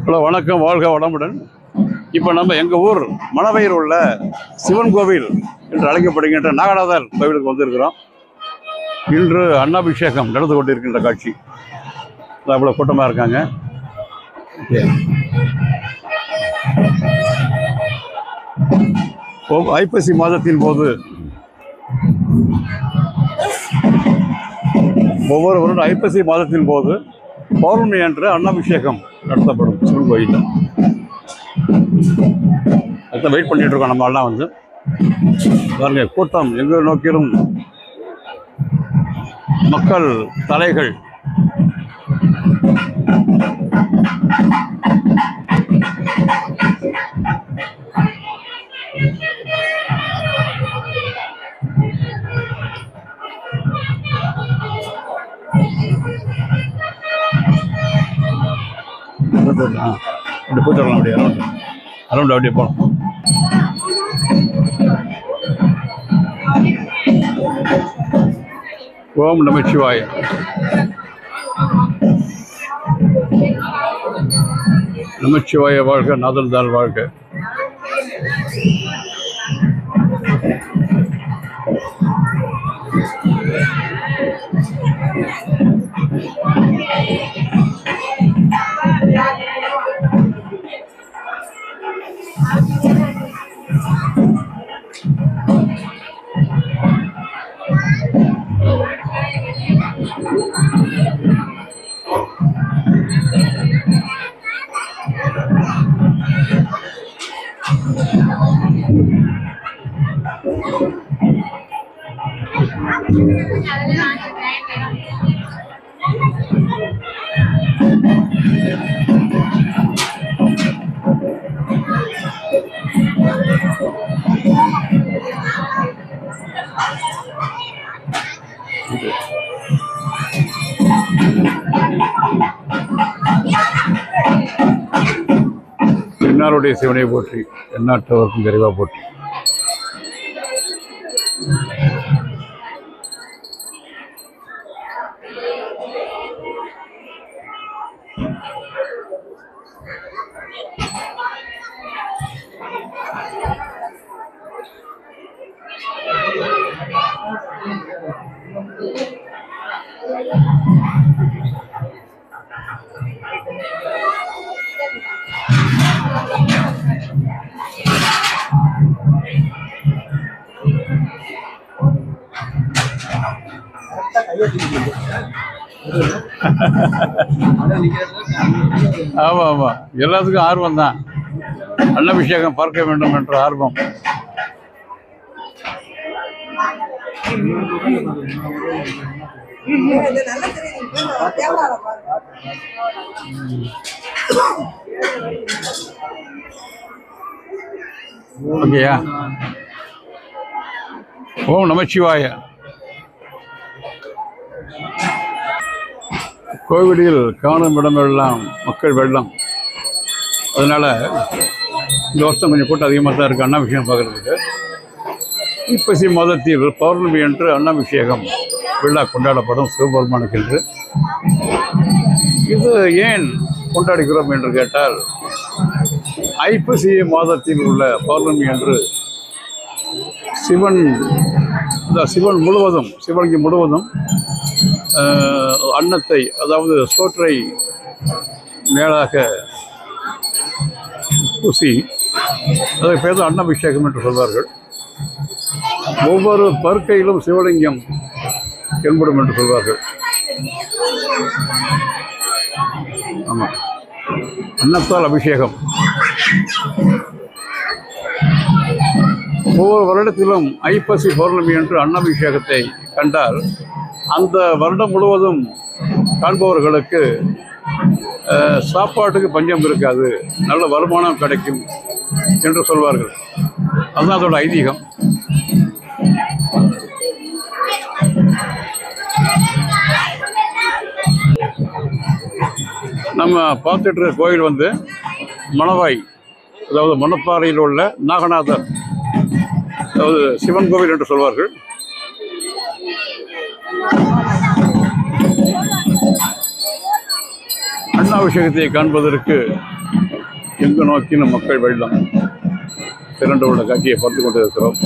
Hello, வணக்கம். வாழ்க வளமுடன். இப்போ நம்ம எங்கள் ஊர் மணவயிறு உள்ள சிவன் கோவில் என்று அழைக்கப்படுகின்ற நாகநாதர் கோவிலுக்கு வந்திருக்கிறோம். இன்று அன்னாபிஷேகம் நடந்து கொண்டிருக்கின்ற காட்சி. அவ்வளோ கூட்டமாக இருக்காங்க. ஐப்பசி மாதத்தின் போது ஒவ்வொரு வருடம் ஐப்பசி மாதத்தின் போது பௌர்ணமி அன்று அன்னாபிஷேகம் நடத்தப்படும் சிவன் கோயிலில். அதை வெயிட் பண்ணிட்டு இருக்கோம். நம்ம எல்லாம் வந்து பாருங்க, கூட்டம் எங்கே நோக்கிலும் மக்கள் தலைகள். அப்படி போயிட்டு வரலாம். அப்படியே அரௌண்ட் அப்படியே போகலாம். ஓம் நமச்சிவாய. நமச்சிவாய வாழ்க, நாதல் தாள் வாழ்க. என்னாருடைய சிவனை போற்றி, எந்நாட்டவர்க்கும் நிறைவா போற்றி. ஆமா ஆமா, எல்லாத்துக்கும் ஆர்வம் தான். அன்னாபிஷேகம் பார்க்க வேண்டும் என்ற ஆர்வம். ஓகேயா? ஓம் நமச்சிவாய. கோவிலில் காணும் இடமெல்லாம் மக்கள் வெள்ளம். அதனால் இந்த வருஷம் கொஞ்சம் கூட்டம் அதிகமாக தான் இருக்குது அன்னாபிஷேகம் பார்க்குறதுக்கு. ஐப்பசி மாதத்தில் பௌர்ணமி என்று அன்னாபிஷேகம் விழா கொண்டாடப்படும் சிவபெருமானுக்கு என்று. இது ஏன் கொண்டாடுகிறோம் என்று கேட்டால், ஐப்பசி மாதத்தில் உள்ள பௌர்ணமி என்று சிவன் முழுவதும், சிவலிங்கம் முழுவதும் அன்னத்தை, அதாவது சோற்றை மேலாக பூசி, அதை பேர் அன்னாபிஷேகம் என்று சொல்வார்கள். ஒவ்வொரு பருக்கையிலும் சிவலிங்கம் தென்படும் என்று சொல்வார்கள். ஆமாம், அன்னத்தால் அபிஷேகம். ஒவ்வொரு வருடத்திலும் ஐப்பசி பௌர்ணமி என்று அன்னாபிஷேகத்தை கண்டால் அந்த வருடம் முழுவதும் காண்பவர்களுக்கு சாப்பாட்டுக்கு பஞ்சம் இருக்காது, நல்ல வருமானம் கிடைக்கும் என்று சொல்வார்கள். அதுதான் அதோட ஐதீகம். நம்ம பார்த்துட்டு இருக்க கோயில் வந்து மணவாய், அதாவது மணப்பாறையில் உள்ள நாகநாதர், அதாவது சிவன் கோவில் என்று சொல்வார்கள். அன்னாபிஷேகத்தை காண்பதற்கு எங்கு நோக்கினும் மக்கள் வெள்ளம் திரண்டு உள்ள காட்சியை பார்த்து கொண்டிருக்கிறோம்.